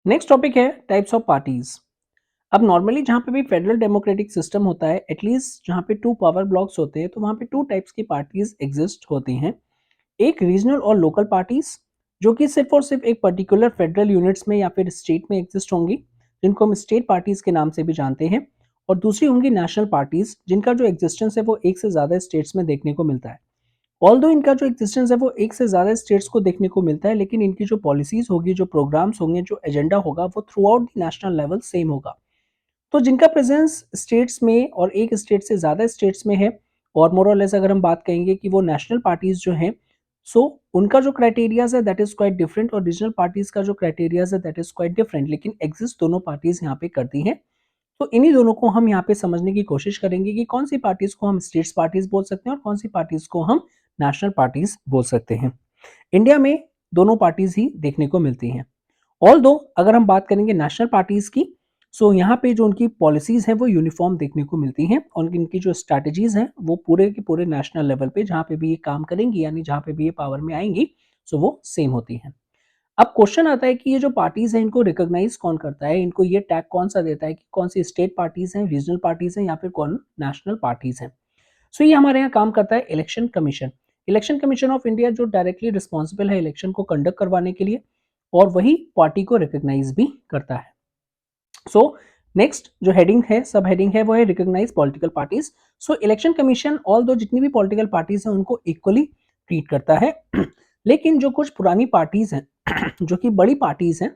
Next topic है types of parties. अब normally जहाँ पे भी फेडरल डेमोक्रेटिक सिस्टम होता है, एटलीस्ट जहाँ पे टू पावर ब्लॉक्स होते हैं, तो वहाँ पे टू टाइप्स की पार्टीज एग्जिस्ट होती हैं। एक रीजनल और लोकल पार्टीज, जो कि सिर्फ और सिर्फ एक पर्टिकुलर फेडरल यूनिट्स में या फिर स्टेट में एग्जिस्ट होंगी, जिनको हम स्टेट पार्टीज के नाम से भी जानते हैं। और दूसरी होंगी नेशनल पार्टीज, जिनका जो एग्जिस्टेंस है वो एक से ज़्यादा स्टेट्स में देखने को मिलता है। ऑल्दो इनका जो एग्जिस्टेंस है वो एक से ज़्यादा स्टेट्स को देखने को मिलता है, लेकिन इनकी जो पॉलिसीज होगी, जो प्रोग्राम्स होंगे, जो एजेंडा होगा, वो through out the national level same होगा। तो जिनका प्रेजेंस स्टेट्स में और एक स्टेट से ज़्यादा स्टेट्स में है, और मोर और लेस अगर हम बात करेंगे कि वो नेशनल पार्टीज जो हैं, सो उनका जो क्राइटेरियाज है दैट इज क्वाइट डिफरेंट, और रीजनल पार्टीज का जो क्राइटेरियाज है दैट इज क्वाइट डिफरेंट, लेकिन एग्जिस्ट दोनों पार्टीज यहाँ पे करती हैं। तो इन्हीं दोनों को हम यहाँ पे समझने की कोशिश करेंगे कि कौन सी पार्टीज को हम स्टेट्स पार्टीज बोल सकते हैं और कौन सी पार्टीज को हम नेशनल पार्टीज बोल सकते हैं। इंडिया में दोनों पार्टीज ही देखने को मिलती हैं। ऑल दो अगर हम बात करेंगे नेशनल पार्टीज की, सो यहाँ पे जो उनकी पॉलिसीज हैं वो यूनिफॉर्म देखने को मिलती हैं, और इनकी जो स्ट्रैटेजीज हैं वो पूरे के पूरे नेशनल लेवल पे जहाँ पे भी ये काम करेंगी, यानी जहाँ पे भी ये पावर में आएंगी, सो वो सेम होती हैं। अब क्वेश्चन आता है कि ये जो पार्टीज हैं इनको रिकॉग्नाइज कौन करता है, इनको ये टैग कौन सा देता है कि कौन सी स्टेट पार्टीज हैं, रीजनल पार्टीज हैं, या फिर कौन नेशनल पार्टीज हैं। सो ये हमारे यहाँ काम करता है election commission. Election commission of India जो डायरेक्टली रिस्पॉन्सिबल है इलेक्शन को कंडक्ट करवाने के लिए, और वही पार्टी को रिकॉग्नाइज भी करता है। सो नेक्स्ट जो हेडिंग है, सब हेडिंग है, वो है रिकॉग्नाइज पॉलिटिकल पार्टीज। सो इलेक्शन कमीशन ऑल दो जितनी भी पॉलिटिकल पार्टीज हैं उनको इक्वली ट्रीट करता है लेकिन जो कुछ पुरानी पार्टीज हैं जो कि बड़ी पार्टीज हैं,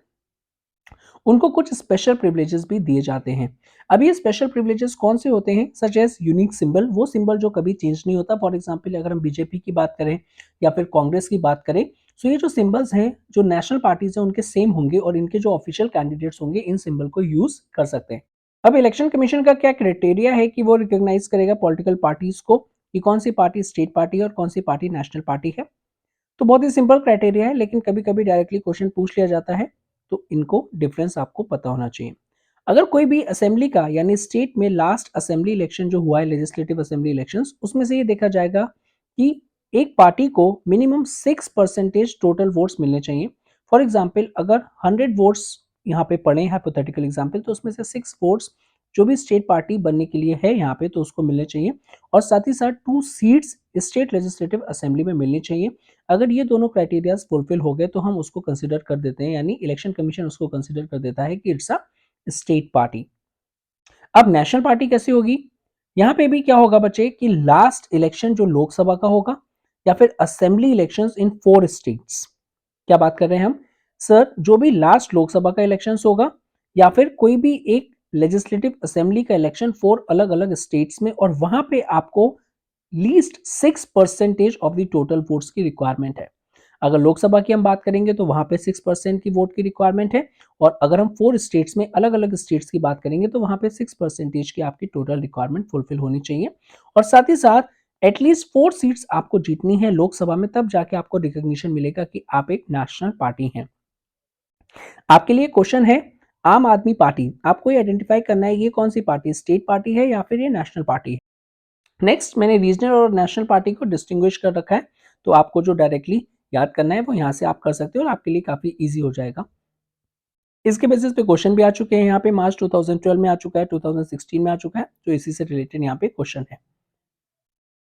उनको कुछ स्पेशल प्रिविलेजेस भी दिए जाते हैं। अब ये स्पेशल प्रिविलेजेस कौन से होते हैं? सच एज यूनिक सिंबल, वो सिंबल जो कभी चेंज नहीं होता। फॉर एग्जांपल अगर हम बीजेपी की बात करें या फिर कांग्रेस की बात करें, सो ये जो सिंबल्स हैं जो नेशनल पार्टीज हैं उनके सेम होंगे, और इनके जो ऑफिशियल कैंडिडेट्स होंगे इन सिंबल को यूज कर सकते हैं। अब इलेक्शन कमीशन का क्या क्राइटेरिया है कि वो रिकॉग्नाइज करेगा पॉलिटिकल पार्टीज को कि कौन सी पार्टी स्टेट पार्टी है और कौन सी पार्टी नेशनल पार्टी है? तो बहुत ही सिंपल क्राइटेरिया है, लेकिन कभी कभी डायरेक्टली क्वेश्चन पूछ लिया जाता है, तो इनको डिफरेंस आपको पता होना चाहिए। अगर कोई भी असेंबली का, यानी स्टेट में लास्ट असेंबली इलेक्शन जो हुआ है, लेजिस्लेटिव असेंबली इलेक्शंस, उसमें से ये देखा जाएगा कि एक पार्टी को मिनिमम 6% टोटल वोट्स मिलने चाहिए। फॉर एग्जाम्पल अगर 100 वोट्स यहाँ पे पड़े हैं, हाइपोथेटिकल एग्जाम्पल, तो उसमें से 6 वोट्स जो भी स्टेट पार्टी बनने के लिए है यहाँ पे, तो उसको मिलने चाहिए। और साथ ही साथ 2 सीट्स स्टेट लेजिस्लेटिव असेंबली में मिलनी चाहिए। अगर ये दोनों क्राइटेरियाज फुलफिल हो गए तो हम उसको कंसिडर कर देते हैं, यानी इलेक्शन कमीशन उसको कंसिडर कर देता है कि इट्स अ स्टेट पार्टी। अब नेशनल पार्टी कैसी होगी? यहाँ पे भी क्या होगा बच्चे कि लास्ट इलेक्शन जो लोकसभा का होगा, या फिर असेंबली इलेक्शंस इन 4 स्टेट्स। क्या बात कर रहे हैं हम? सर, जो भी लास्ट लोकसभा का इलेक्शन होगा, या फिर कोई भी एक लेजिस्लेटिव असेंबली का इलेक्शन 4 अलग अलग स्टेट्स में, और वहां पे आपको least 6% of the total votes की रिक्वायरमेंट है। अगर लोकसभा की हम बात करेंगे तो वहां पे 6% की वोट की रिक्वायरमेंट है, और अगर हम 4 स्टेट्स में अलग अलग स्टेट्स की बात करेंगे तो वहां पे 6% की आपकी टोटल रिक्वायरमेंट फुलफिल होनी चाहिए। और साथ ही साथ एटलीस्ट 4 सीट्स आपको जीतनी है लोकसभा में, तब जाके आपको रिकॉग्निशन मिलेगा कि आप एक नेशनल पार्टी हैं। आपके लिए क्वेश्चन है, आम आदमी पार्टी, आपको ये आइडेंटिफाई करना है ये कौन सी पार्टी, स्टेट पार्टी है या फिर ये नेशनल पार्टी है। नेक्स्ट मैंने रीजनल और नेशनल पार्टी को डिस्टिंग्विश कर रखा है, तो आपको जो डायरेक्टली याद करना है वो यहाँ से आप कर सकते हो, और आपके लिए काफी इजी हो जाएगा। इसके बेसिस पे क्वेश्चन भी आ चुके हैं यहाँ पे, मार्च 2012 में आ चुका है, 2016 में आ चुका है, तो इसी से रिलेटेड यहाँ पे क्वेश्चन है।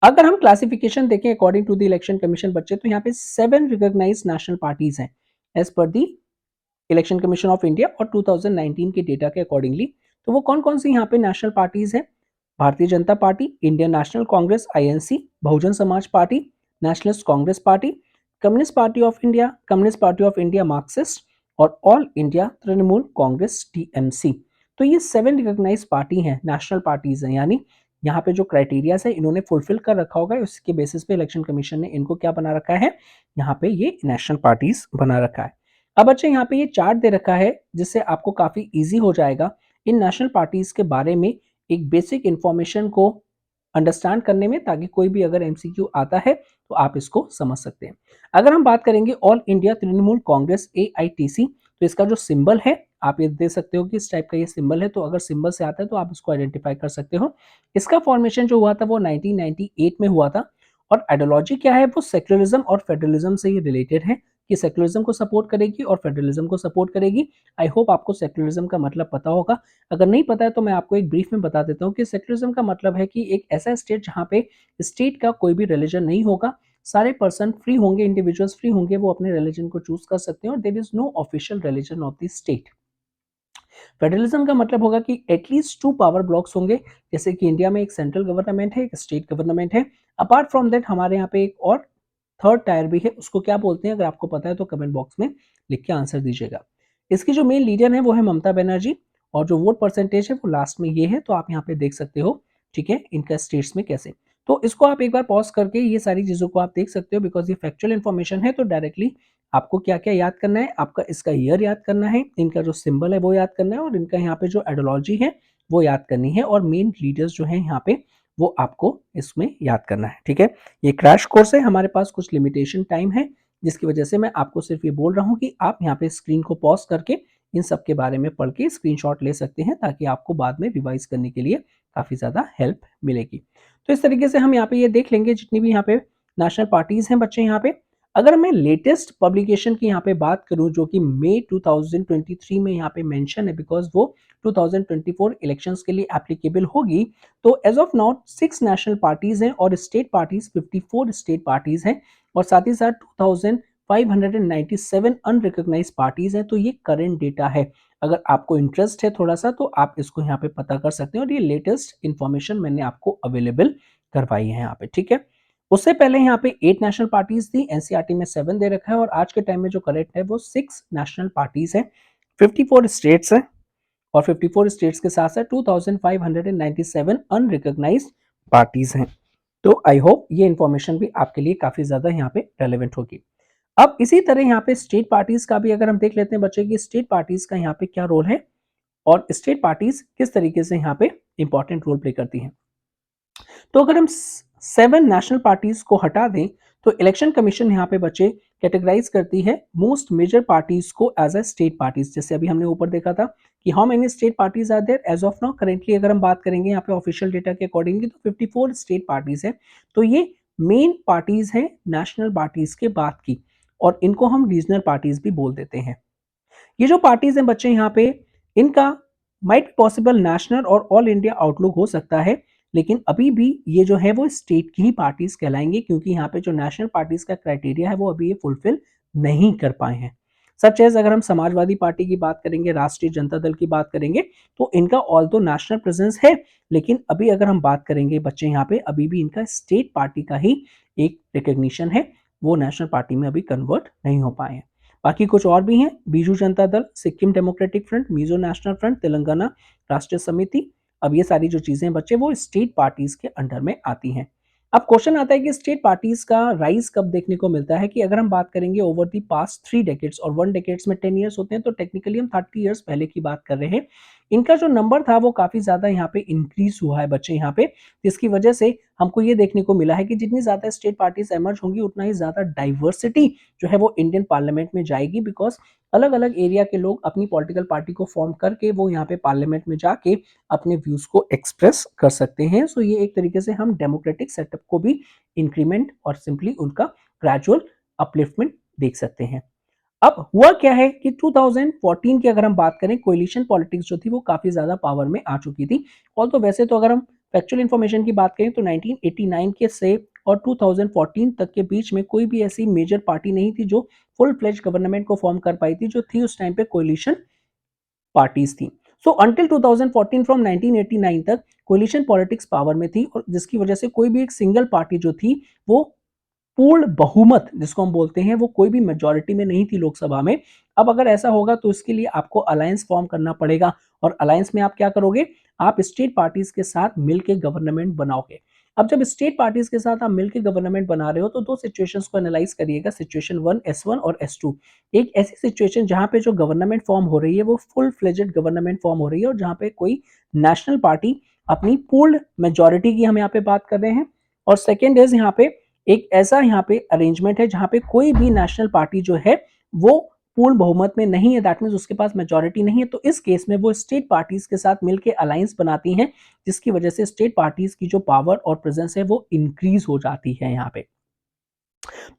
अगर हम क्लासिफिकेशन देखें according to the election commission बच्चे, तो यहाँ पे 7 रिकॉग्नाइज्ड नेशनल पार्टीज हैं as per the election commission of India, और 2019 के डेटा के अकॉर्डिंगली। तो वो कौन कौन सी यहाँ पे नेशनल पार्टीज हैं? Bharatiya Janata Party, Indian National Congress INC, Bahujan Samaj Party, Nationalist Congress Party, Communist Party of India, Communist Party of India Marxist, और All India Trinamool Congress TMC. तो ये 7 रिकॉग्नाइज पार्टी हैं, नेशनल पार्टीज हैं, यानी यहाँ पे जो क्राइटेरिया है इन्होंने फुलफिल कर रखा होगा, उसके बेसिस पे इलेक्शन कमीशन ने इनको क्या बना रखा है, यहाँ पे ये नेशनल पार्टीज बना रखा है। अब बच्चे यहाँ पे ये चार्ट दे रखा है, जिससे आपको काफी इजी हो जाएगा इन नेशनल पार्टीज के बारे में एक बेसिक इंफॉर्मेशन को अंडरस्टैंड करने में, ताकि कोई भी अगर एमसीक्यू आता है तो आप इसको समझ सकते हैं। अगर हम बात करेंगे all India Trinamool Congress AITC, तो इसका जो सिंबल है आप ये दे सकते हो कि इस टाइप का ये सिंबल है, तो अगर सिंबल से आता है तो आप इसको आइडेंटिफाई कर सकते हो। इसका फॉर्मेशन जो हुआ था वो 1998 में हुआ था, और आइडियोलॉजी क्या है, वो सेक्युलरिज्म और फेडरलिज्म से ये रिलेटेड है, कि सेक्युलरिज्म को सपोर्ट करेगी और फेडरलिज्म को सपोर्ट करेगी। आई होप आपको सेक्युलरिज्म का मतलब पता होगा। अगर नहीं पता है तो मैं आपको एक ब्रीफ में बता देता हूँ कि सेक्युलरिज्म का मतलब है कि एक ऐसा स्टेट जहाँ पे स्टेट का कोई भी रिलीजन नहीं होगा, सारे पर्सन फ्री होंगे, इंडिविजुअल्स फ्री होंगे, वो अपने रिलीजन को चूज कर सकते हैं और there is no official religion of the state. Federalism का मतलब होगा कि एटलीस्ट 2 पावर ब्लॉक्स होंगे, जैसे कि इंडिया में एक सेंट्रल गवर्नमेंट है, एक स्टेट गवर्नमेंट है। अपार्ट फ्रॉम दैट हमारे यहाँ पे एक और थर्ड टायर भी है, उसको क्या बोलते हैं? अगर आपको पता है तो कमेंट बॉक्स में लिख के आंसर दीजिएगा। इसकी जो मेन लीडर है वो है ममता बनर्जी और जो वोट परसेंटेज है वो लास्ट में ये है, तो आप यहाँ पे देख सकते हो, ठीक है, इनका स्टेट्स में कैसे। तो इसको आप एक बार पॉज करके ये सारी चीजों को आप देख सकते हो, बिकॉज ये फैक्चुअल इन्फॉर्मेशन है। तो डायरेक्टली आपको क्या क्या याद करना है? आपका इसका ईयर याद करना है, इनका जो सिंबल है वो याद करना है और इनका यहाँ पे जो आइडियोलॉजी है वो याद करनी है और मेन लीडर्स जो है यहाँ पे वो आपको इसमें याद करना है, ठीक है। ये क्रैश कोर्स है, हमारे पास कुछ लिमिटेशन टाइम है, जिसकी वजह से मैं आपको सिर्फ ये बोल रहा हूँ कि आप यहाँ पे स्क्रीन को पॉज करके इन सब के बारे में पढ़ के स्क्रीनशॉट ले सकते हैं, ताकि आपको बाद में रिवाइज करने के लिए काफी ज्यादा हेल्प मिलेगी। तो इस तरीके से हम यहाँ पे ये देख लेंगे जितनी भी यहाँ पे नेशनल पार्टीज हैं बच्चे यहाँ पे। अगर मैं लेटेस्ट पब्लिकेशन की यहाँ पे बात करूं जो कि मई 2023 में यहाँ पे मेंशन है, बिकॉज वो 2024 इलेक्शंस के लिए एप्लीकेबल होगी, तो as of now 6 national parties हैं और स्टेट पार्टीज 54 स्टेट पार्टीज हैं और साथ ही साथ 2597 अनरिकॉग्नाइज पार्टीज हैं। तो ये करंट डेटा है, अगर आपको इंटरेस्ट है थोड़ा सा तो आप इसको यहाँ पे पता कर सकते हैं और ये लेटेस्ट इंफॉर्मेशन मैंने आपको अवेलेबल करवाई है यहाँ पे, ठीक है। उससे पहले यहाँ पे 8 नेशनल पार्टीज थी, एनसीईआरटी में 7 दे रखा है और आज के टाइम में जो करेक्ट है वो 6 नेशनल पार्टीज है, 54 स्टेट्स है और 54 स्टेट्स के साथ साथ 2597 अनरिकॉग्नाइज्ड पार्टीज हैं। तो आई होप ये इंफॉर्मेशन भी आपके लिए काफी ज्यादा यहाँ पे रेलेवेंट होगी। अब इसी तरह यहाँ पे स्टेट पार्टीज का भी अगर हम देख लेते हैं बच्चे की स्टेट पार्टीज का यहाँ पे क्या रोल है और स्टेट पार्टीज किस तरीके से यहाँ पे इंपॉर्टेंट रोल प्ले करती हैं। तो अगर हम 7 नेशनल पार्टीज को हटा दें तो इलेक्शन कमीशन यहाँ पे बच्चे कैटेगराइज करती है मोस्ट मेजर पार्टीज को एज अ स्टेट पार्टीज। जैसे अभी हमने ऊपर देखा था कि how many state parties are there as of now, currently अगर हम बात करेंगे यहाँ पे ऑफिशियल डेटा के अकॉर्डिंगली तो 54 स्टेट पार्टीज है। तो ये मेन पार्टीज है नेशनल पार्टीज के बाद की और इनको हम रीजनल पार्टीज भी बोल देते हैं। ये जो पार्टीज हैं बच्चे यहाँ पे, इनका माइट पॉसिबल नेशनल और ऑल इंडिया आउटलुक हो सकता है, लेकिन अभी भी ये जो है वो स्टेट की ही पार्टीज कहलाएंगे, क्योंकि यहाँ पे जो नेशनल पार्टीज का क्राइटेरिया है वो अभी ये फुलफिल नहीं कर पाए हैं। सच एज अगर हम समाजवादी पार्टी की बात करेंगे, राष्ट्रीय जनता दल की बात करेंगे, तो इनका ऑल तो नेशनल प्रेजेंस है, लेकिन अभी अगर हम बात करेंगे बच्चे यहाँ पे, अभी भी इनका स्टेट पार्टी का ही एक रिकग्निशन है, वो नेशनल पार्टी में अभी कन्वर्ट नहीं हो पाए हैं। बाकी कुछ और भी हैं, Biju Janata Dal, Sikkim democratic front, Mizo national front, Telangana राष्ट्रीय समिति। अब ये सारी जो चीजें हैं बच्चे वो स्टेट पार्टीज के अंडर में आती हैं। अब क्वेश्चन आता है कि स्टेट पार्टीज का राइज कब देखने को मिलता है, कि अगर हम बात करेंगे ओवर दी पास्ट 3 डेकेड्स और 1 डेकेड्स में 10 ईयर्स होते हैं, तो टेक्निकली हम 30 ईयर्स पहले की बात कर रहे हैं। इनका जो नंबर था वो काफी ज्यादा यहाँ पे इंक्रीज हुआ है बच्चे यहाँ पे, जिसकी वजह से हमको ये देखने को मिला है कि जितनी ज्यादा स्टेट पार्टीज एमर्ज होंगी उतना ही ज्यादा डाइवर्सिटी जो है वो इंडियन पार्लियामेंट में जाएगी, बिकॉज अलग अलग एरिया के लोग अपनी पॉलिटिकल पार्टी को फॉर्म करके वो यहाँ पे पार्लियामेंट में जाके अपने व्यूज को एक्सप्रेस कर सकते हैं। सो ये एक तरीके से हम डेमोक्रेटिक सेटअप को भी इंक्रीमेंट और सिंपली उनका ग्रेजुअल अपलिफ्टमेंट देख सकते हैं। अब हुआ क्या है कि 2014 की अगर हम बात करें, कोलिशन पॉलिटिक्स जो थी वो काफी ज्यादा पावर में आ चुकी थी। और तो वैसे तो अगर हम फैक्चुअल इंफॉर्मेशन की बात करें तो 1989 के से और 2014 तक के बीच में कोई भी ऐसी मेजर पार्टी नहीं थी जो फुल फ्लेज गवर्नमेंट को फॉर्म कर पाई थी, जो थी उस टाइम पे कोलिशन पार्टीज थी। सो अंटिल 2014 फ्रॉम 1989 तक कोलिशन पॉलिटिक्स पावर में थी, और जिसकी वजह से कोई भी एक सिंगल पार्टी जो थी वो पूर्ण बहुमत जिसको हम बोलते हैं, वो कोई भी मेजॉरिटी में नहीं थी लोकसभा में। अब अगर ऐसा होगा तो इसके लिए आपको अलायंस फॉर्म करना पड़ेगा, और अलायंस में आप क्या करोगे, आप स्टेट पार्टीज के साथ मिलकर गवर्नमेंट बनाओगे। अब जब स्टेट पार्टीज के साथ आप मिलकर गवर्नमेंट बना रहे हो तो दो सिचुएशंस को एनालाइज करिएगा, सिचुएशन 1 S1 और S2। एक ऐसी सिचुएशन जहां पे जो गवर्नमेंट फॉर्म हो रही है वो फुल फ्लेजेड गवर्नमेंट फॉर्म हो रही है और जहां पे कोई नेशनल पार्टी अपनी पूर्ण मेजॉरिटी की हम यहाँ पे बात कर रहे हैं। और सेकेंड इज यहाँ पे एक ऐसा यहाँ पे अरेंजमेंट है जहां पे कोई भी नेशनल पार्टी जो है वो पूर्ण बहुमत में नहीं है, दैट मींस उसके पास मेजॉरिटी नहीं है। तो इस केस में वो स्टेट पार्टीज के साथ मिलकर अलायंस बनाती हैं, जिसकी वजह से स्टेट पार्टीज की जो पावर और प्रेजेंस है वो इंक्रीज हो जाती है यहाँ पे।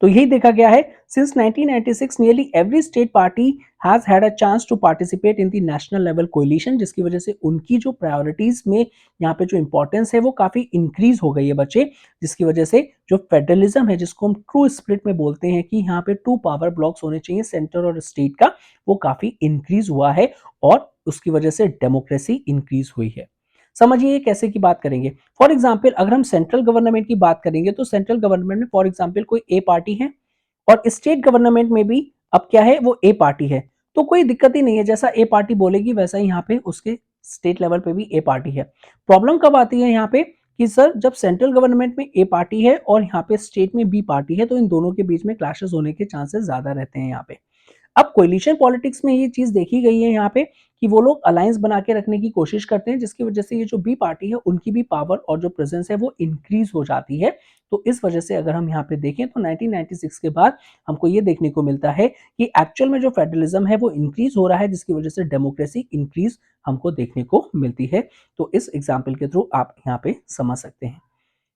तो यही देखा गया है, since 1996 nearly every state party has had a chance to participate in the national level coalition, जिसकी वजह से उनकी जो प्रायोरिटीज में यहाँ पे जो इंपॉर्टेंस है वो काफी इंक्रीज हो गई है बच्चे, जिसकी वजह से जो फेडरलिज्म है जिसको हम ट्रू स्प्लिट में बोलते हैं कि यहाँ पे टू पावर ब्लॉक्स होने चाहिए सेंटर और स्टेट का, वो काफी इंक्रीज हुआ है और उसकी वजह से डेमोक्रेसी इंक्रीज हुई है। समझिए ये कैसे की बात करेंगे। फॉर एग्जाम्पल अगर हम सेंट्रल गवर्नमेंट की बात करेंगे तो सेंट्रल गवर्नमेंट में फॉर एग्जाम्पल कोई ए पार्टी है और स्टेट गवर्नमेंट में भी अब क्या है वो ए पार्टी है, तो कोई दिक्कत ही नहीं है, जैसा ए पार्टी बोलेगी वैसा ही यहाँ पे उसके स्टेट लेवल पे भी ए पार्टी है। प्रॉब्लम कब आती है यहाँ पे कि सर जब सेंट्रल गवर्नमेंट में ए पार्टी है और यहाँ पे स्टेट में बी पार्टी है तो इन दोनों के बीच में क्लैशेस होने के चांसेस ज्यादा रहते हैं यहाँ पे। अब कोलिशन पॉलिटिक्स में ये चीज देखी गई है यहाँ पे कि वो लोग अलायंस बना के रखने की कोशिश करते हैं, जिसकी वजह से ये जो बी पार्टी है उनकी भी पावर और जो प्रेजेंस है वो इंक्रीज हो जाती है। तो इस वजह से अगर हम यहाँ पे देखें तो 1996 के बाद हमको ये देखने को मिलता है कि एक्चुअल में जो फेडरलिज्म है वो इंक्रीज हो रहा है, जिसकी वजह से डेमोक्रेसी इंक्रीज हमको देखने को मिलती है। तो इस एग्जाम्पल के थ्रू आप यहाँ पे समझ सकते हैं।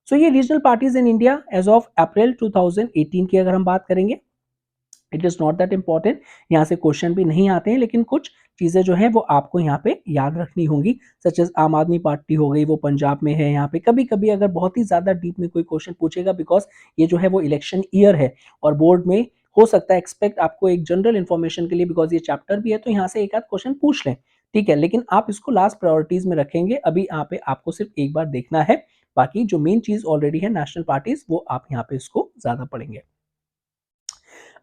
सो ये regional parties in India as of April 2018 की अगर हम बात करेंगे, it is not that important, यहाँ से क्वेश्चन भी नहीं आते हैं, लेकिन कुछ चीजें जो है वो आपको यहाँ पे याद रखनी होंगी, सच एज आम आदमी पार्टी हो गई वो पंजाब में है। यहाँ पे कभी कभी अगर बहुत ही ज्यादा डीप में कोई क्वेश्चन पूछेगा बिकॉज ये जो है वो इलेक्शन ईयर है और बोर्ड में हो सकता है एक्सपेक्ट आपको एक जनरल इन्फॉर्मेशन के लिए, बिकॉज ये चैप्टर भी है तो यहाँ से एक आध क्वेश्चन पूछ लें, ठीक है, लेकिन आप इसको लास्ट प्रायोरिटीज में रखेंगे। अभी यहाँ पे आपको सिर्फ एक बार देखना है, बाकी जो मेन चीज ऑलरेडी है नेशनल पार्टीज वो आप यहाँ पे इसको ज्यादा पढ़ेंगे।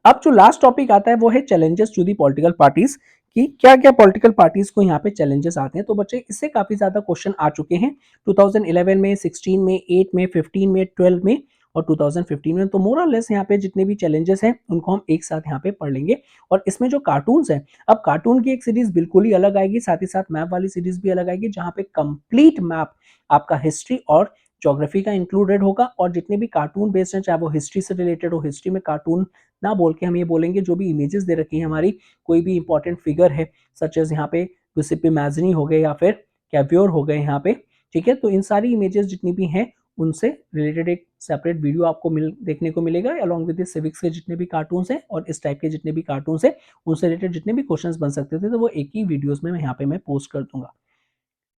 अब जो लास्ट टॉपिक आता है वो है challenges to the political parties, कि क्या क्या पॉलिटिकल पार्टीज को यहाँ पे चैलेंजेस आते हैं। तो बच्चे इससे काफी ज्यादा क्वेश्चन आ चुके हैं 2011 में, 16 में, 8 में, 15 में, 12 में और 2015 में। तो मोर और लेस यहाँ पे जितने भी चैलेंजेस हैं उनको हम एक साथ यहाँ पे पढ़ लेंगे। और इसमें जो कार्टून्स हैं, अब कार्टून की एक सीरीज बिल्कुल ही अलग आएगी, साथ ही साथ मैप वाली सीरीज भी अलग आएगी, जहाँ पे कंप्लीट मैप आपका हिस्ट्री और ज्योग्राफी का इंक्लूडेड होगा। और जितने भी कार्टून बेस्ड हैं, चाहे वो हिस्ट्री से रिलेटेड हो, हिस्ट्री में कार्टून ना बोल के हम ये बोलेंगे जो भी इमेजेस दे रखी है हमारी, कोई भी इंपॉर्टेंट फिगर है सच एज यहाँ पे गिउसेppe मैज़नी हो गए या फिर कैवियोर हो गए यहाँ पे, ठीक है, तो इन सारी इमेजेस जितनी भी हैं उनसे रिलेटेड एक सेपरेट वीडियो आपको देखने को मिलेगा अलॉन्ग विद सिविक्स के जितने भी कार्टून्स हैं और इस टाइप के जितने भी कार्टून्स हैं उनसे रिलेटेड जितने भी क्वेश्चंस बन सकते थे तो वो एक ही वीडियोस में यहाँ पे मैं पोस्ट कर दूंगा।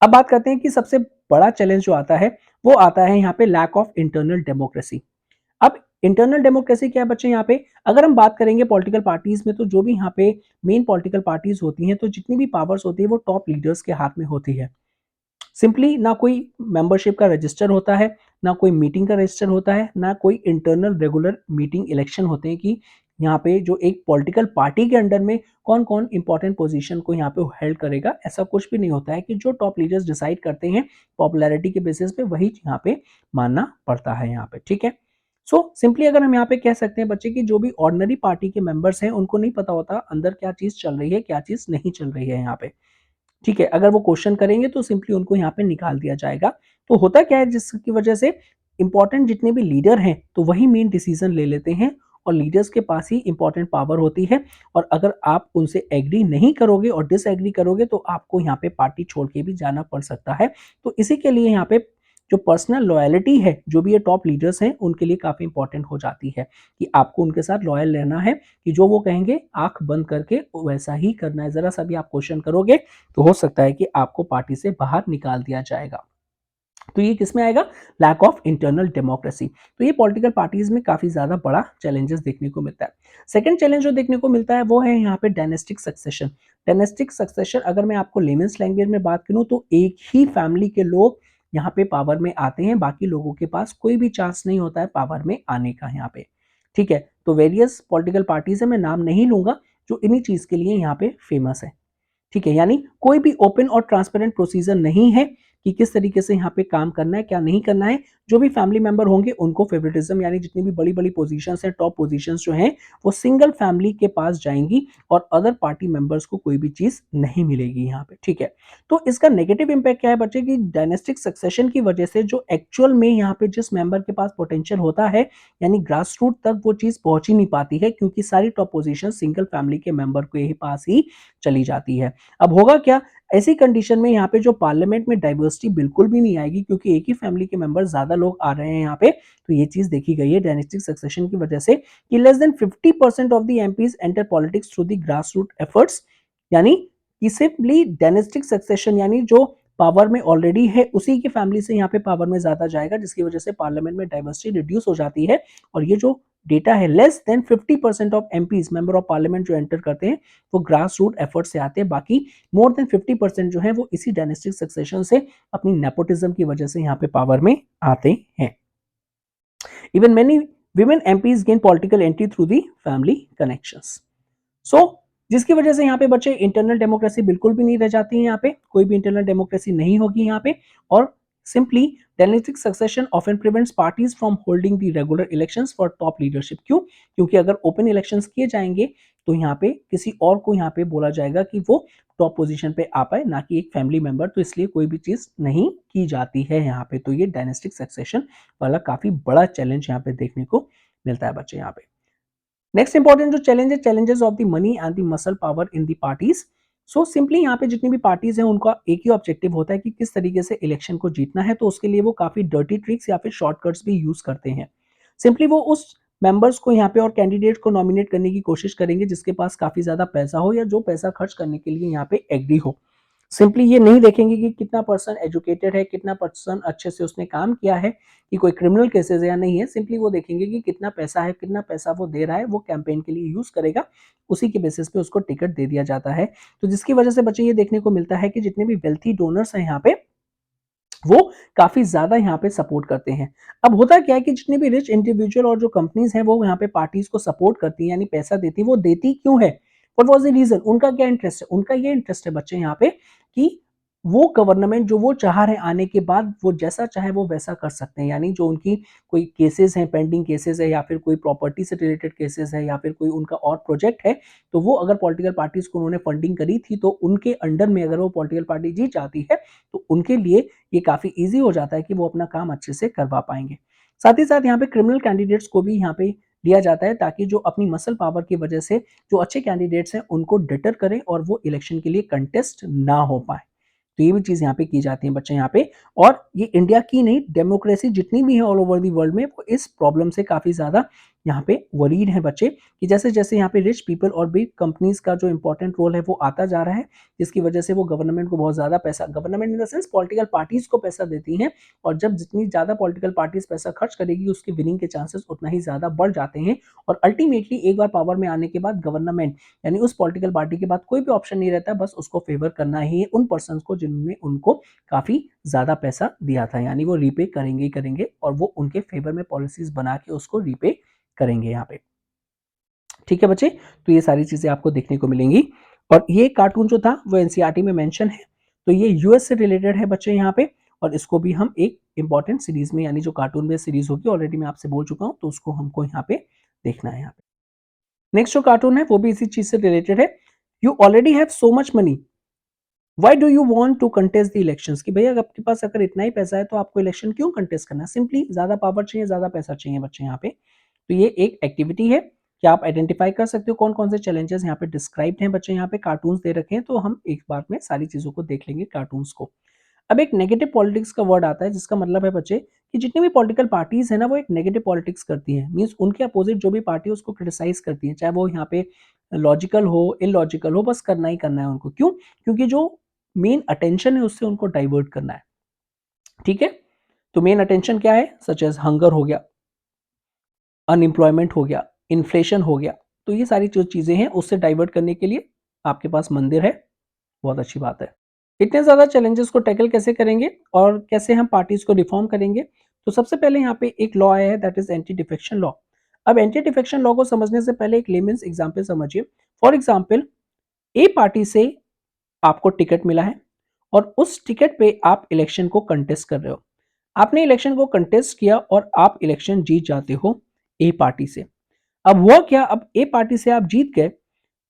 अब बात करते हैं कि सबसे बड़ा चैलेंज जो आता है वो आता है यहाँ पे लैक ऑफ इंटरनल डेमोक्रेसी। अब इंटरनल डेमोक्रेसी क्या है बच्चे, यहाँ पे अगर हम बात करेंगे पॉलिटिकल पार्टीज में तो जो भी यहाँ पे मेन पॉलिटिकल पार्टीज होती हैं तो जितनी भी पावर्स होती है वो टॉप लीडर्स के हाथ में होती है। सिंपली ना कोई मेंबरशिप का रजिस्टर होता है, ना कोई मीटिंग का रजिस्टर होता है, ना कोई इंटरनल रेगुलर मीटिंग इलेक्शन होते हैं कि यहाँ पे जो एक पॉलिटिकल पार्टी के अंडर में कौन कौन इंपॉर्टेंट पोजीशन को यहाँ पे हेल्ड करेगा, ऐसा कुछ भी नहीं होता है कि जो टॉप लीडर्स डिसाइड करते हैं पॉपुलैरिटी के बेसिस पे वही यहाँ पे मानना पड़ता है यहाँ पे, ठीक है। सो सिंपली अगर हम यहाँ पे कह सकते हैं बच्चे की जो भी ऑर्डिनरी पार्टी के मेंबर्स हैं उनको नहीं पता होता अंदर क्या चीज चल रही है क्या चीज नहीं चल रही है यहाँ पे, ठीक है। अगर वो क्वेश्चन करेंगे तो सिंपली उनको यहाँ पे निकाल दिया जाएगा। तो होता क्या है जिसकी वजह से इंपॉर्टेंट जितने भी लीडर हैं तो वही मेन डिसीजन ले लेते हैं और लीडर्स के पास ही इंपॉर्टेंट पावर होती है। और अगर आप उनसे एग्री नहीं करोगे और डिसएग्री करोगे तो आपको यहाँ पे पार्टी छोड़ के भी जाना पड़ सकता है। तो इसी के लिए यहाँ पे जो पर्सनल लॉयलिटी है जो भी ये टॉप लीडर्स हैं उनके लिए काफी इंपॉर्टेंट हो जाती है कि आपको उनके साथ लॉयल रहना है, कि जो वो कहेंगे आंख बंद करके वैसा ही करना है। जरा सा भी आप क्वेश्चन करोगे तो हो सकता है कि आपको पार्टी से बाहर निकाल दिया जाएगा। तो ये किसमें आएगा, लैक ऑफ इंटरनल डेमोक्रेसी। तो ये पॉलिटिकल पार्टीज में काफी ज्यादा बड़ा चैलेंजेस देखने को मिलता है। सेकंड चैलेंज जो देखने को मिलता है वो है यहाँ पे डायनेस्टिक सक्सेशन। डायनेस्टिक सक्सेशन अगर मैं आपको लेमेंस लैंग्वेज में बात करूं तो एक ही फैमिली के लोग यहाँ पे पावर में आते हैं, बाकी लोगों के पास कोई भी चांस नहीं होता है पावर में आने का यहाँ पे, ठीक है। तो वेरियस पॉलिटिकल पार्टीज है, मैं नाम नहीं लूंगा, जो इन्हीं चीज के लिए यहाँ पे फेमस है, ठीक है। यानी कोई भी ओपन और ट्रांसपेरेंट प्रोसीजर नहीं है कि किस तरीके से यहाँ पे काम करना है क्या नहीं करना है। जो भी फैमिली मेंबर होंगे उनको फेवरेटिज्म यानी जितनी भी बड़ी बड़ी पोजीशंस हैं टॉप पोजीशंस जो हैं वो सिंगल फैमिली के पास जाएंगी और अदर पार्टी मेंबर्स को कोई भी चीज नहीं मिलेगी यहाँ पे, ठीक है। तो इसका नेगेटिव इंपैक्ट क्या है बच्चे की, डायनेस्टिक सक्सेशन की वजह से जो एक्चुअल में यहाँ पे जिस मेंबर के पास पोटेंशियल होता है यानी ग्रास रूट तक वो चीज पहुंच ही नहीं पाती है, क्योंकि सारी टॉप पोजीशन सिंगल फैमिली के मेंबर के ही पास ही चली जाती है। अब होगा क्या, ऐसी कंडीशन में यहाँ पे जो पार्लियामेंट में डाइवर्सिटी बिल्कुल भी नहीं आएगी, क्योंकि एक ही फैमिली के मेंबर ज़्यादा लोग आ रहे हैं यहाँ पे। तो ये चीज़ देखी गई है डायनेस्टिक सक्सेशन की वजह से कि less than 50% of the MPs enter politics through the grass root efforts, यानी कि सिंपली डायनेस्टिक सक्सेशन यानी जो पावर में ऑलरेडी है उसी की फैमिली से यहाँ पे पावर में ज़्यादा जाएगा, जिसकी वजह से पार्लियामेंट में डाइवर्सिटी रिड्यूस हो जाती है। और ये जो डेटा है, less than 50% of MPs member of parliament जो एंटर करते हैं वो ग्रास रूट एफर्ट से आते हैं, बाकी मोर देन 50% जो है वो इसी डायनेस्टिक सक्सेशन से अपनी नेपोटिज्म की वजह से यहाँ पे पावर में आते हैं। Even many women MPs gain political entry through the family connections. So जिसकी वजह से यहाँ पे बच्चे इंटरनल डेमोक्रेसी बिल्कुल भी नहीं रह जाती है, यहाँ पे कोई भी इंटरनल डेमोक्रेसी नहीं होगी यहाँ पे। और simply dynastic succession often prevents parties from holding the regular elections for top leadership. क्यों? क्योंकि अगर ओपन इलेक्शंस किए जाएंगे तो यहाँ पे किसी और को यहाँ पे बोला जाएगा कि वो टॉप पोजीशन पे आ पाए, ना कि एक फैमिली मेंबर। तो इसलिए कोई भी चीज नहीं की जाती है यहाँ पे। तो ये डायनेस्टिक सक्सेशन वाला काफी बड़ा चैलेंज यहाँ पे देखने को मिलता है बच्चे यहाँ पे। नेक्स्ट इंपॉर्टेंट जो चैलेंज है, challenges of the money and the muscle power in the parties. So simply यहाँ पे जितनी भी पार्टीज हैं उनका एक ही ऑब्जेक्टिव होता है कि किस तरीके से इलेक्शन को जीतना है। तो उसके लिए वो काफी डर्टी ट्रिक्स या फिर शॉर्टकट्स भी यूज करते हैं। सिंपली वो उस मेंबर्स को यहाँ पे और कैंडिडेट को नॉमिनेट करने की कोशिश करेंगे जिसके पास काफी ज्यादा पैसा हो या जो पैसा खर्च करने के लिए यहाँ पे एग्री हो। सिंपली ये नहीं देखेंगे कि कितना पर्सन एजुकेटेड है, कितना पर्सन अच्छे से उसने काम किया है, कि कोई क्रिमिनल केसेस है या नहीं है। सिंपली वो देखेंगे कि कितना पैसा है, कितना पैसा वो दे रहा है, वो कैंपेन के लिए यूज करेगा, उसी के बेसिस पे उसको टिकट दे दिया जाता है। तो जिसकी वजह से बच्चे ये देखने को मिलता है कि जितने भी वेल्थी डोनर्स हैं यहाँ पे वो काफी ज्यादा यहाँ पे सपोर्ट करते हैं। अब होता क्या है कि जितने भी रिच इंडिविजुअल और जो कंपनीज हैं वो यहाँ पे पार्टीज को सपोर्ट करती हैं, यानी पैसा देती, वो देती क्यों है? What was the reason? उनका क्या इंटरेस्ट है? उनका ये इंटरेस्ट है बच्चे यहाँ पे कि वो गवर्नमेंट जो वो चाह रहे आने के बाद वो जैसा चाहे वो वैसा कर सकते हैं। यानी जो उनकी कोई केसेस हैं, पेंडिंग केसेस है, या फिर कोई प्रॉपर्टी से रिलेटेड केसेस है, या फिर कोई उनका और प्रोजेक्ट है, तो वो अगर पॉलिटिकल पार्टीज को उन्होंने फंडिंग करी थी तो उनके अंडर में अगर वो पॉलिटिकल पार्टी जीत जाती है तो उनके लिए ये काफी इजी हो जाता है कि वो अपना काम अच्छे से करवा पाएंगे। साथ ही साथ यहाँ पे क्रिमिनल कैंडिडेट्स को भी यहाँ पे दिया जाता है ताकि जो अपनी मसल पावर की वजह से जो अच्छे कैंडिडेट्स हैं उनको डिटर करें और वो इलेक्शन के लिए कंटेस्ट ना हो पाए। तो ये भी चीज यहाँ पे की जाती है बच्चे यहाँ पे। और ये इंडिया की नहीं, डेमोक्रेसी जितनी भी है ऑल ओवर दी वर्ल्ड में वो इस प्रॉब्लम से काफी ज्यादा यहाँ पे वरीड है बच्चे, कि जैसे जैसे यहाँ पे रिच पीपल और बिग कंपनीज का जो इंपॉर्टेंट रोल है वो आता जा रहा है, जिसकी वजह से वो गवर्नमेंट को बहुत ज्यादा पैसा, government in the sense political parties को पैसा देती हैं। और जब जितनी ज्यादा पॉलिटिकल पार्टीज पैसा खर्च करेगी उसकी विनिंग के चांसेस उतना ही ज्यादा बढ़ जाते हैं। और अल्टीमेटली एक बार पावर में आने के बाद गवर्नमेंट यानी उस पॉलिटिकल पार्टी के बाद कोई भी ऑप्शन नहीं रहता, बस उसको फेवर करना ही है उन पर्सन को जिन्होंने उनको काफी ज्यादा पैसा दिया था। यानी वो रीपे करेंगे ही करेंगे और वो उनके फेवर में पॉलिसीज बना के उसको रीपे करेंगे यहाँ पे। ठीक है बच्चे, तो ये सारी चीजें आपको देखने को मिलेंगी। और ये कार्टून जो था वो एनसीईआरटी में मेंशन है, तो ये यूएस से रिलेटेड है बच्चे यहाँ पे। और इसको भी हम एक इंपॉर्टेंट सीरीज में, यानी जो कार्टून बेस्ड सीरीज होगी ऑलरेडी मैं आपसे बोल चुका हूँ, तो उसको हमको यहाँ पे देखना है। यहाँ पे नेक्स्ट जो कार्टून है वो भी इसी चीज से रिलेटेड है। You already have so much money, why do you want to contest the elections, कि भैया आपके पास अगर इतना ही पैसा है तो आपको इलेक्शन क्यों कंटेस्ट करना है? सिंपली ज्यादा पावर चाहिए, ज्यादा पैसा चाहिए बच्चे यहाँ पे। तो ये एक एक्टिविटी है। क्या आप आइडेंटिफाई कर सकते हो कौन कौन से चैलेंजेस यहाँ पे डिस्क्राइब्ड हैं बच्चे? यहाँ पे कार्टून्स दे रखे हैं, तो हम एक बार में सारी चीजों को देख लेंगे कार्टून्स को। अब एक नेगेटिव पॉलिटिक्स का वर्ड आता है जिसका मतलब है बच्चे कि जितनी भी पॉलिटिकल पार्टीज है ना वो एक नेगेटिव पॉलिटिक्स करती हैं। मींस उनके अपोजिट जो भी पार्टी है उसको क्रिटिसाइज करती है, चाहे वो यहाँ पे लॉजिकल हो इलॉजिकल हो, बस करना ही करना है उनको। क्यों? क्योंकि जो मेन अटेंशन है उससे उनको डाइवर्ट करना है। ठीक है, तो मेन अटेंशन क्या है? सच एज हंगर हो गया, अनएम्प्लॉयमेंट हो गया, इन्फ्लेशन हो गया। तो ये सारी जो चीजें हैं उससे डाइवर्ट करने के लिए आपके पास मंदिर है, बहुत अच्छी बात है। इतने ज्यादा चैलेंजेस को टैकल कैसे करेंगे और कैसे हम पार्टीज को रिफॉर्म करेंगे? तो सबसे पहले यहाँ पे एक लॉ आया है, that is anti defection law. अब एंटी डिफेक्शन लॉ को समझने से पहले एक लेमेंस एग्जांपल समझिए। फॉर एग्जांपल, ए पार्टी से आपको टिकट मिला है और उस टिकट पे आप इलेक्शन को कंटेस्ट कर रहे हो। आपने इलेक्शन को कंटेस्ट किया और आप इलेक्शन जीत जाते हो ए पार्टी से। अब हुआ क्या? अब ए पार्टी से आप जीत गए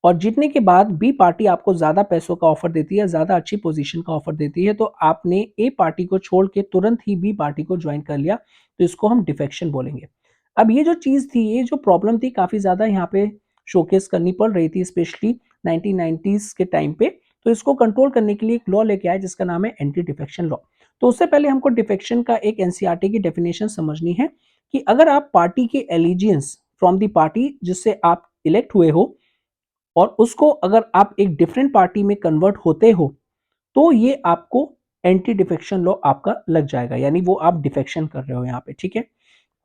और जीतने के बाद बी पार्टी आपको ज्यादा पैसों का ऑफर देती है, ज्यादा अच्छी पोजीशन का ऑफर देती है, तो आपने ए पार्टी को छोड़ के तुरंत ही बी पार्टी को ज्वाइन कर लिया, तो इसको हम डिफेक्शन बोलेंगे। अब ये जो चीज थी, ये जो प्रॉब्लम थी, काफी ज्यादा यहाँ पे शोकेस करनी पड़ रही थी, स्पेशली 1990s के टाइम पे। तो इसको कंट्रोल करने के लिए एक लॉ लेके आए जिसका नाम है एंटी डिफेक्शन लॉ। तो उससे पहले हमको डिफेक्शन का एक एनसीईआरटी की डेफिनेशन समझनी है कि अगर आप पार्टी के एलिजियंस फ्रॉम द पार्टी जिससे आप इलेक्ट हुए हो और उसको अगर आप एक डिफरेंट पार्टी में कन्वर्ट होते हो तो ये आपको एंटी डिफेक्शन लॉ आपका लग जाएगा, यानी वो आप डिफेक्शन कर रहे हो यहाँ पे। ठीक है,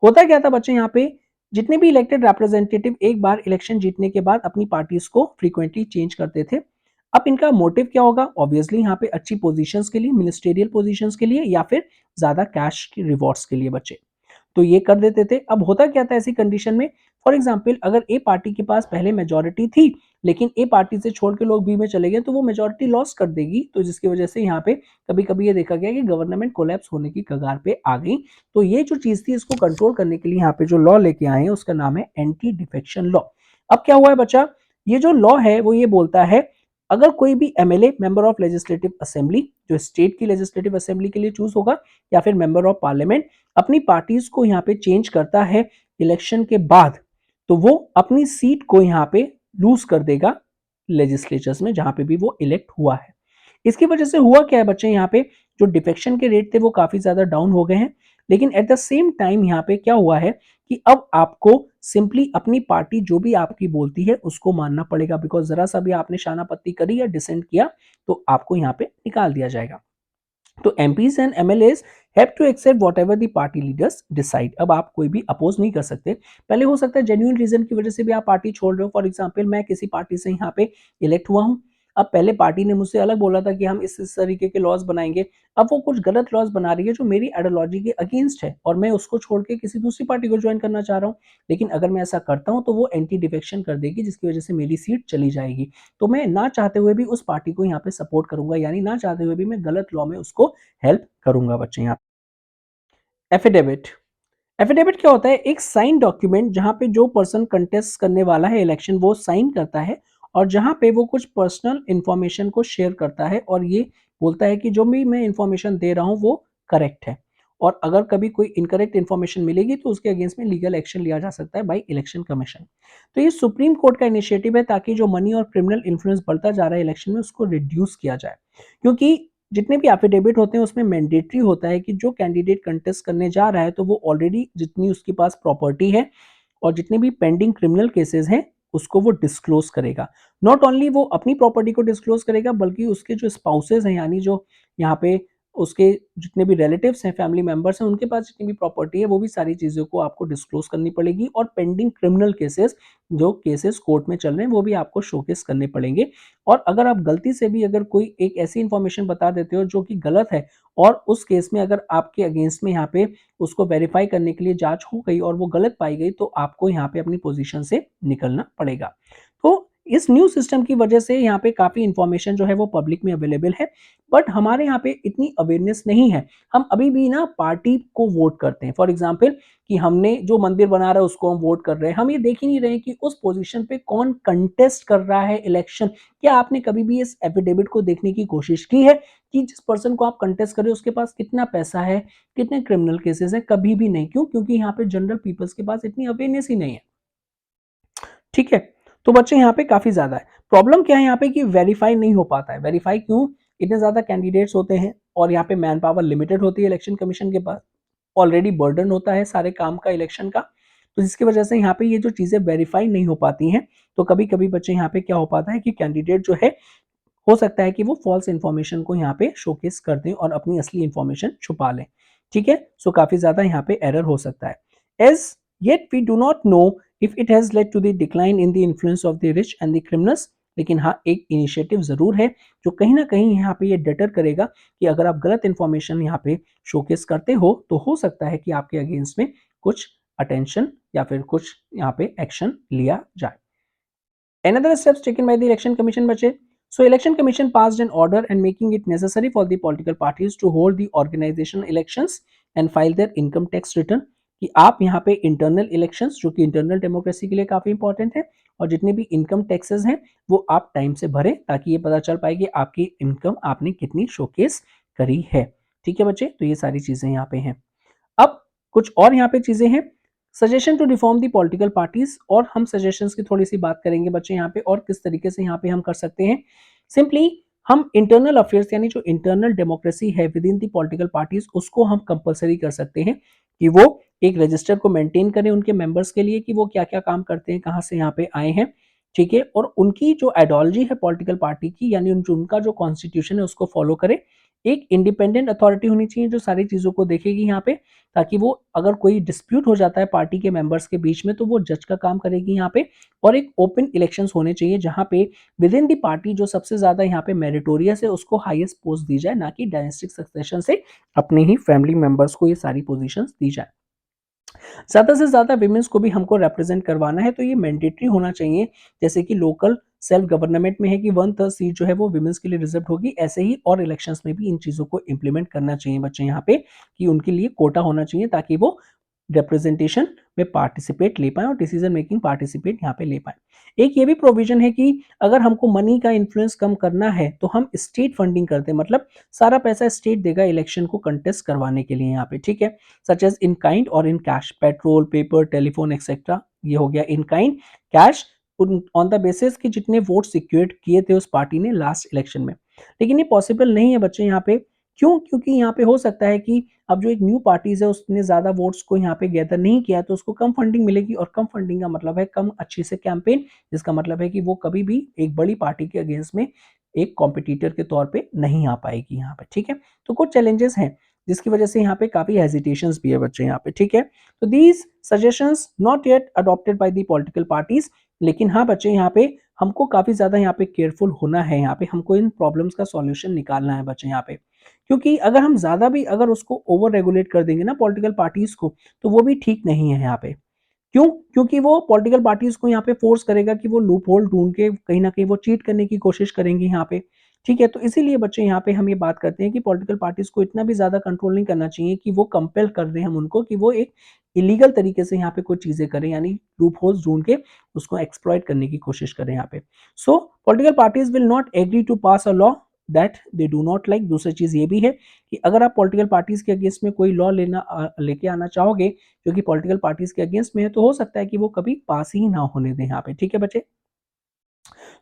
होता क्या था बच्चे, यहाँ पे जितने भी इलेक्टेड रिप्रेजेंटेटिव एक बार इलेक्शन जीतने के बाद अपनी पार्टीज को फ्रीक्वेंटली चेंज करते थे। अब इनका मोटिव क्या होगा? ऑब्वियसली यहाँ पे अच्छी पोजीशंस के लिए, मिनिस्टेरियल पोजीशंस के लिए, या फिर ज्यादा कैश की रिवॉर्ड्स के लिए बच्चे, तो ये कर देते थे। अब होता क्या था ऐसी कंडीशन में, फॉर एग्जाम्पल अगर ए पार्टी के पास पहले मेजोरिटी थी लेकिन ए पार्टी से छोड़ के लोग बी में चले गए तो वो मेजोरिटी लॉस कर देगी, तो जिसकी वजह से यहाँ पे कभी कभी ये देखा गया कि गवर्नमेंट कोलैप्स होने की कगार पे आ गई। तो ये जो चीज थी इसको कंट्रोल करने के लिए यहाँ पे जो लॉ लेके आए हैं उसका नाम है एंटी डिफेक्शन लॉ। अब क्या हुआ है बच्चा, ये जो लॉ है वो ये बोलता है अगर कोई भी MLA, member of legislative assembly, जो स्टेट की लेजिस्लेटिव असेंबली के लिए चूज होगा, या फिर मेंबर ऑफ पार्लियामेंट अपनी पार्टीज को यहाँ पे चेंज करता है इलेक्शन के बाद, तो वो अपनी सीट को यहाँ पे लूज कर देगा लेजिस्लेचर्स में जहां पे भी वो इलेक्ट हुआ है। इसकी वजह से हुआ क्या है बच्चे, यहाँ पे जो डिफेक्शन के रेट थे वो काफी ज्यादा डाउन हो गए हैं, लेकिन एट द सेम टाइम यहाँ पे क्या हुआ है कि अब आपको सिंपली अपनी पार्टी जो भी आपकी बोलती है उसको मानना पड़ेगा, बिकॉज जरा सा भी आपने शानापत्ती करी या डिसेंट किया तो आपको यहाँ पे निकाल दिया जाएगा। तो MPs and MLAs have to accept whatever the party leaders decide. अब आप कोई भी अपोज नहीं कर सकते। पहले हो सकता है जेन्युइन रीजन की वजह से भी आप पार्टी छोड़ रहे हो, फॉर एग्जाम्पल मैं किसी पार्टी से यहाँ पे इलेक्ट हुआ हूँ, अब पहले पार्टी ने मुझसे अलग बोला था कि हम इस तरीके के लॉज बनाएंगे, अब वो कुछ गलत लॉज बना रही है जो मेरी आइडियोलॉजी के अगेंस्ट है और मैं उसको छोड़ के किसी दूसरी पार्टी को ज्वाइन करना चाह रहा हूँ। लेकिन अगर मैं ऐसा करता हूँ तो वो एंटी डिफेक्शन कर देगी जिसकी वजह से मेरी सीट चली जाएगी, तो मैं ना चाहते हुए भी उस पार्टी को यहाँ पे सपोर्ट करूंगा, यानी ना चाहते हुए भी मैं गलत लॉ में उसको हेल्प करूंगा बच्चे। यहाँ एफिडेविट, एफिडेविट क्या होता है? एक साइन डॉक्यूमेंट जहां पे जो पर्सन कंटेस्ट करने वाला है इलेक्शन वो साइन करता है और जहां पे वो कुछ पर्सनल इंफॉर्मेशन को शेयर करता है और ये बोलता है कि जो भी मैं इंफॉर्मेशन दे रहा हूं वो करेक्ट है, और अगर कभी कोई इनकरेक्ट इंफॉर्मेशन मिलेगी तो उसके अगेंस्ट में लीगल एक्शन लिया जा सकता है बाय इलेक्शन कमीशन। तो ये सुप्रीम कोर्ट का इनिशिएटिव है ताकि जो मनी और क्रिमिनल इन्फ्लुएंस बढ़ता जा रहा है इलेक्शन में उसको रिड्यूस किया जाए, क्योंकि जितने भी एफिडेविट होते हैं उसमें मैंडेटरी होता है कि जो कैंडिडेट कंटेस्ट करने जा रहा है तो वो ऑलरेडी जितनी उसके पास प्रॉपर्टी है और जितने भी पेंडिंग क्रिमिनल केसेस हैं उसको वो डिस्क्लोज करेगा। नॉट ओनली वो अपनी प्रॉपर्टी को डिस्क्लोज करेगा बल्कि उसके जो स्पाउसेस हैं, यानी जो यहाँ पे उसके जितने भी रिलेटिव्स हैं, फैमिली मेंबर्स हैं, उनके पास जितनी भी प्रॉपर्टी है वो भी सारी चीज़ों को आपको डिस्क्लोज करनी पड़ेगी, और पेंडिंग क्रिमिनल केसेस जो केसेस कोर्ट में चल रहे हैं वो भी आपको शोकेस करने पड़ेंगे। और अगर आप गलती से भी अगर कोई एक ऐसी इंफॉर्मेशन बता देते हो जो कि गलत है और उस केस में अगर आपके अगेंस्ट में यहाँ पे उसको वेरीफाई करने के लिए जांच हो गई और वो गलत पाई गई तो आपको यहाँ पे अपनी पोजीशन से निकलना पड़ेगा। तो इस न्यू सिस्टम की वजह से यहाँ पे काफी इंफॉर्मेशन जो है वो पब्लिक में अवेलेबल है, बट हमारे यहाँ पे इतनी अवेयरनेस नहीं है। हम अभी भी ना पार्टी को वोट करते हैं, फॉर एग्जाम्पल कि हमने जो मंदिर बना रहा है उसको हम वोट कर रहे हैं, हम ये देख ही नहीं रहे कि उस पोजीशन पे कौन कंटेस्ट कर रहा है इलेक्शन। क्या आपने कभी भी इस एफिडेविट को देखने की कोशिश की है कि जिस पर्सन को आप कंटेस्ट कर रहे हो उसके पास कितना पैसा है, कितने क्रिमिनल केसेस हैं? कभी भी नहीं। क्यों? क्योंकि यहाँ पे जनरल पीपल्स के पास इतनी अवेयरनेस ही नहीं है। ठीक है, तो बच्चे यहाँ पे काफी ज्यादा है। प्रॉब्लम क्या है यहाँ पे कि वेरीफाई नहीं हो पाता है। वेरीफाई क्यों? इतने ज्यादा कैंडिडेट्स होते हैं और यहाँ पे मैन पावर लिमिटेड होती है इलेक्शन कमीशन के पास, ऑलरेडी बर्डन होता है सारे काम का इलेक्शन का, तो जिसकी वजह से यहाँ पे ये जो चीजें वेरीफाई नहीं हो पाती हैं। तो कभी कभी बच्चे यहाँ पे क्या हो पाता है कि कैंडिडेट जो है हो सकता है कि वो फॉल्स इंफॉर्मेशन को यहाँ पे शोकेस कर दें और अपनी असली इंफॉर्मेशन छुपा लें। ठीक है, सो काफी ज्यादा यहाँ पे एरर हो सकता है। As yet we do not know if it has led to the decline in the influence of the rich and the criminals, लेकिन हाँ एक इनिशिएटिव जरूर है जो कहीं ना कहीं यहाँ पे ये डिटर करेगा कि अगर आप गलत इंफॉर्मेशन यहाँ पे शोकेस करते हो तो हो सकता है कि आपके अगेंस्ट में कुछ अटेंशन या फिर कुछ यहाँ पे एक्शन लिया जाए। Another steps taken by the election commission बचे, so election commission passed an order and making it necessary for the political parties to hold the organizational elections and file their income tax return, कि आप यहाँ पे internal elections जो कि internal democracy के लिए काफी इंपॉर्टेंट है और जितने भी इनकम टैक्सेस हैं वो आप टाइम से भरें ताकि ये पता चल पाए कि आपकी इनकम आपने कितनी शोकेस करी है। ठीक है बच्चे, तो ये सारी चीजें यहाँ पे हैं। अब कुछ और यहाँ पे चीजें हैं, suggestion to reform the political parties, और हम सजेशंस की थोड़ी सी बात करेंगे बच्चे यहाँ पे और किस तरीके से यहाँ पे हम कर सकते हैं। सिंपली हम इंटरनल अफेयर्स यानी जो इंटरनल डेमोक्रेसी है with in the political parties उसको हम कंपलसरी कर सकते हैं कि वो एक रजिस्टर को मेंटेन करें उनके मेंबर्स के लिए कि वो क्या क्या काम करते हैं, कहाँ से यहाँ पे आए हैं, ठीक है, और उनकी जो आइडियोलॉजी है पॉलिटिकल पार्टी की यानी उनका जो कॉन्स्टिट्यूशन है उसको फॉलो करे। एक इंडिपेंडेंट अथॉरिटी होनी चाहिए जो सारी चीज़ों को देखेगी यहाँ पे, ताकि वो अगर कोई डिस्प्यूट हो जाता है पार्टी के मेंबर्स के बीच में तो वो जज का काम करेगी यहाँ पे। और एक ओपन इलेक्शंस होने चाहिए जहाँ पे विद इन दी पार्टी जो सबसे ज़्यादा यहाँ पे मेरिटोरियस है उसको हाईएस्ट पोस्ट दी जाए, ना कि डायनेस्टिक सक्सेशन से अपने ही फैमिली मेंबर्स को ये सारी पोजीशंस दी जाए। ज़्यादा से ज़्यादा विमेंस को भी हमको रिप्रेजेंट करवाना है तो ये मैंडेटरी होना चाहिए, जैसे कि लोकल सेल्फ गवर्नमेंट में है कि 1/3 सीट जो है वो विमेंस के लिए रिजर्व होगी, ऐसे ही और इलेक्शंस में भी इन चीज़ों को इम्प्लीमेंट करना चाहिए बच्चे यहाँ पे कि उनके लिए कोटा होना चाहिए ताकि वो रिप्रेजेंटेशन में पार्टिसिपेट ले पाएँ और डिसीजन मेकिंग पार्टिसिपेट यहाँ पे ले पाएँ। एक ये भी प्रोविजन है कि अगर हमको मनी का इन्फ्लुएंस कम करना है तो हम स्टेट फंडिंग करते हैं, मतलब सारा पैसा स्टेट देगा इलेक्शन को कंटेस्ट करवाने के लिए यहाँ पे, ठीक है, सच एज इन काइंड और in cash, petrol, paper, telephone etcetera. ये हो गया in kind, cash on the basis कि जितने वोट सिक्योर किए थे उस पार्टी ने लास्ट इलेक्शन में। लेकिन ये पॉसिबल नहीं है बच्चे यहाँ पे, क्यों? क्योंकि यहाँ पे हो सकता है कि अब जो एक न्यू पार्टीज है उसने ज्यादा वोट्स को यहाँ पे गैदर नहीं किया तो उसको कम फंडिंग मिलेगी, और कम फंडिंग का मतलब है कम अच्छी से कैंपेन, जिसका मतलब है कि वो कभी भी एक बड़ी पार्टी के अगेंस्ट में एक कॉम्पिटिटर के तौर पे नहीं आ पाएगी यहाँ पे, ठीक है। तो कुछ चैलेंजेस हैं जिसकी वजह से यहाँ पे काफी हेजिटेशंस भी है बच्चे यहाँ पे, ठीक है। तो these suggestions not yet adopted by the political parties, लेकिन हाँ बच्चे यहाँ पे हमको काफी ज्यादा यहाँ पे केयरफुल होना है, यहाँ पे हमको इन प्रॉब्लम्स का सॉल्यूशन निकालना है बच्चे यहाँ पे, क्योंकि अगर हम ज्यादा भी अगर उसको ओवर रेगुलेट कर देंगे ना पॉलिटिकल पार्टीज को तो वो भी ठीक नहीं है यहाँ पे। क्यों? क्योंकि वो पॉलिटिकल पार्टीज को यहाँ पे फोर्स करेगा कि वो लूप होल ढूंढ के कहीं ना कहीं वो चीट करने की कोशिश करेंगे यहाँ पे, ठीक है। तो इसीलिए बच्चे यहाँ पे हम ये बात करते हैं कि पॉलिटिकल पार्टीज को इतना भी ज्यादा कंट्रोल नहीं करना चाहिए कि वो कंपेल कर दें हम उनको कि वो एक इलीगल तरीके से यहाँ पे कुछ चीजें करें, यानी लूप होल्स ढूंढ के उसको एक्सप्लॉइट करने की कोशिश करें यहाँ पे। So political parties will not agree to pass a law that they do not like. दूसरी चीज ये भी है कि अगर आप पॉलिटिकल पार्टीज के अगेंस्ट में कोई लॉ लेके आना चाहोगे जो कि पॉलिटिकल पार्टीज के अगेंस्ट में है, तो हो सकता है कि वो कभी पास ही ना होने दें यहाँ पे, ठीक है बच्चे।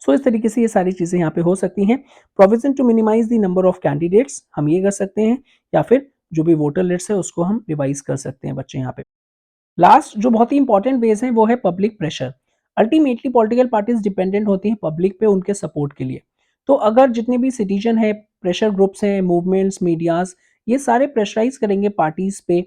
सो इस तरीके से ये सारी चीजें यहाँ पे हो सकती हैं। Provision to minimise the number of candidates हम ये कर सकते हैं, या फिर जो भी वोटर लिस्ट है उसको हम रिवाइज कर सकते हैं बच्चे यहाँ पे। लास्ट जो बहुत ही इंपॉर्टेंट बेस है वो है public pressure. Ultimately political parties dependent होती हैं पब्लिक पे उनके सपोर्ट के लिए। तो अगर जितने भी सिटीजन है, प्रेशर ग्रुप्स हैं, मूवमेंट्स, मीडियाज, ये सारे प्रेशराइज करेंगे पार्टीज पे,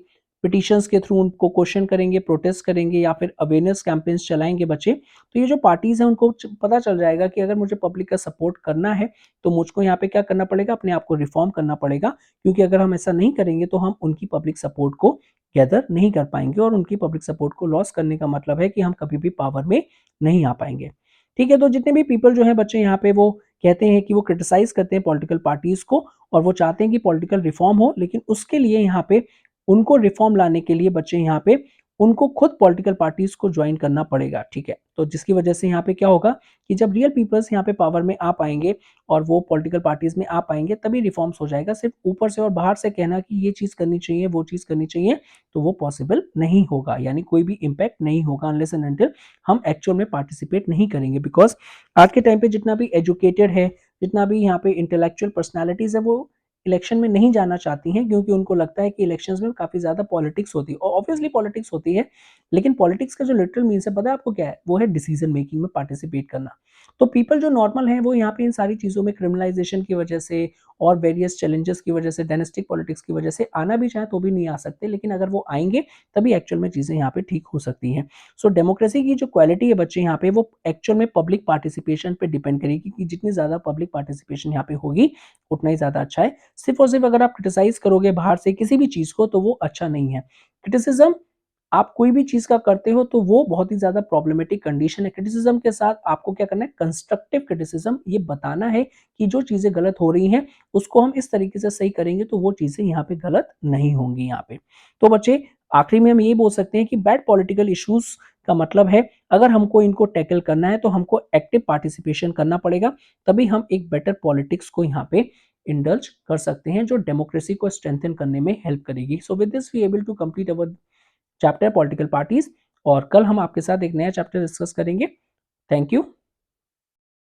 पिटिशंस के थ्रू उनको क्वेश्चन करेंगे, प्रोटेस्ट करेंगे या फिर अवेयरनेस कैंपेन्स चलाएंगे बच्चे, तो ये जो पार्टीज हैं उनको पता चल जाएगा कि अगर मुझे पब्लिक का सपोर्ट करना है तो मुझको यहाँ पे क्या करना पड़ेगा, अपने आप को रिफॉर्म करना पड़ेगा, क्योंकि अगर हम ऐसा नहीं करेंगे तो हम उनकी पब्लिक सपोर्ट को गैदर नहीं कर पाएंगे, और उनकी पब्लिक सपोर्ट को लॉस करने का मतलब है कि हम कभी भी पावर में नहीं आ पाएंगे, ठीक है। तो जितने भी पीपल जो है बच्चे यहाँ पे वो कहते हैं कि वो क्रिटिसाइज करते हैं पॉलिटिकल पार्टीज को और वो चाहते हैं कि पॉलिटिकल रिफॉर्म हो, लेकिन उसके लिए यहाँ पे उनको रिफॉर्म लाने के लिए बच्चे यहाँ पे उनको खुद पॉलिटिकल पार्टीज को ज्वाइन करना पड़ेगा, ठीक है। तो जिसकी वजह से यहाँ पे क्या होगा कि जब रियल पीपल्स यहाँ पे पावर में आ पाएंगे और वो पॉलिटिकल पार्टीज में आ पाएंगे तभी रिफॉर्म्स हो जाएगा। सिर्फ ऊपर से और बाहर से कहना कि ये चीज करनी चाहिए, वो चीज करनी चाहिए, तो वो पॉसिबल नहीं होगा, यानी कोई भी इम्पैक्ट नहीं होगा अनलेस एंड अनटिल हम एक्चुअल में पार्टिसिपेट नहीं करेंगे। बिकॉज आज के टाइम पे जितना भी एजुकेटेड है, जितना भी यहाँ पे इंटेलेक्चुअल पर्सनैलिटीज है, वो इलेक्शन में नहीं जाना चाहती हैं, क्योंकि उनको लगता है कि इलेक्शंस में काफी ज्यादा पॉलिटिक्स होती है, और ऑब्वियसली पॉलिटिक्स होती है, लेकिन पॉलिटिक्स का जो लिटरल मीन्स है पता है आपको क्या है, वो है डिसीजन मेकिंग में पार्टिसिपेट करना। तो पीपल जो नॉर्मल हैं वो यहाँ पे इन सारी चीजों में क्रिमिनलाइजेशन की वजह से और वेरियस चैलेंजेस की वजह से, डायनेस्टिक पॉलिटिक्स की वजह से आना भी चाहे तो भी नहीं आ सकते, लेकिन अगर वो आएंगे तभी एक्चुअल में चीजें यहाँ पे ठीक हो सकती हैं। सो डेमोक्रेसी की जो क्वालिटी है बच्चे यहाँ पे वो एक्चुअल में पब्लिक पार्टिसिपेशन पे डिपेंड करेगी, कि जितनी ज्यादा पब्लिक पार्टिसिपेशन यहाँ पे होगी उतना ही ज्यादा अच्छा है। सिर्फ और सिर्फ अगर आप क्रिटिसाइज करोगे बाहर से किसी भी चीज को तो वो अच्छा नहीं है। क्रिटिसिज्म आप कोई भी चीज का करते हो तो वो बहुत ही ज्यादा प्रॉब्लमेटिक कंडीशन है। क्रिटिसिज्म के साथ आपको क्या करना है, कंस्ट्रक्टिव क्रिटिसिज्म, ये बताना है कि जो चीजें गलत हो रही हैं उसको हम इस तरीके से सही करेंगे तो वो चीजें यहाँ पे गलत नहीं होंगी यहाँ पे। तो बच्चे आखिरी में हम ये बोल सकते हैं कि बैड पॉलिटिकल इश्यूज का मतलब है अगर हमको इनको टैकल करना है तो हमको एक्टिव पार्टिसिपेशन करना पड़ेगा, तभी हम एक बेटर पॉलिटिक्स को यहाँ पे इंडल्ज कर सकते हैं जो डेमोक्रेसी को स्ट्रेंथन करने में हेल्प करेगी। So with this we able to complete our chapter political parties, और कल हम आपके साथ एक नया चैप्टर डिस्कस करेंगे। Thank you.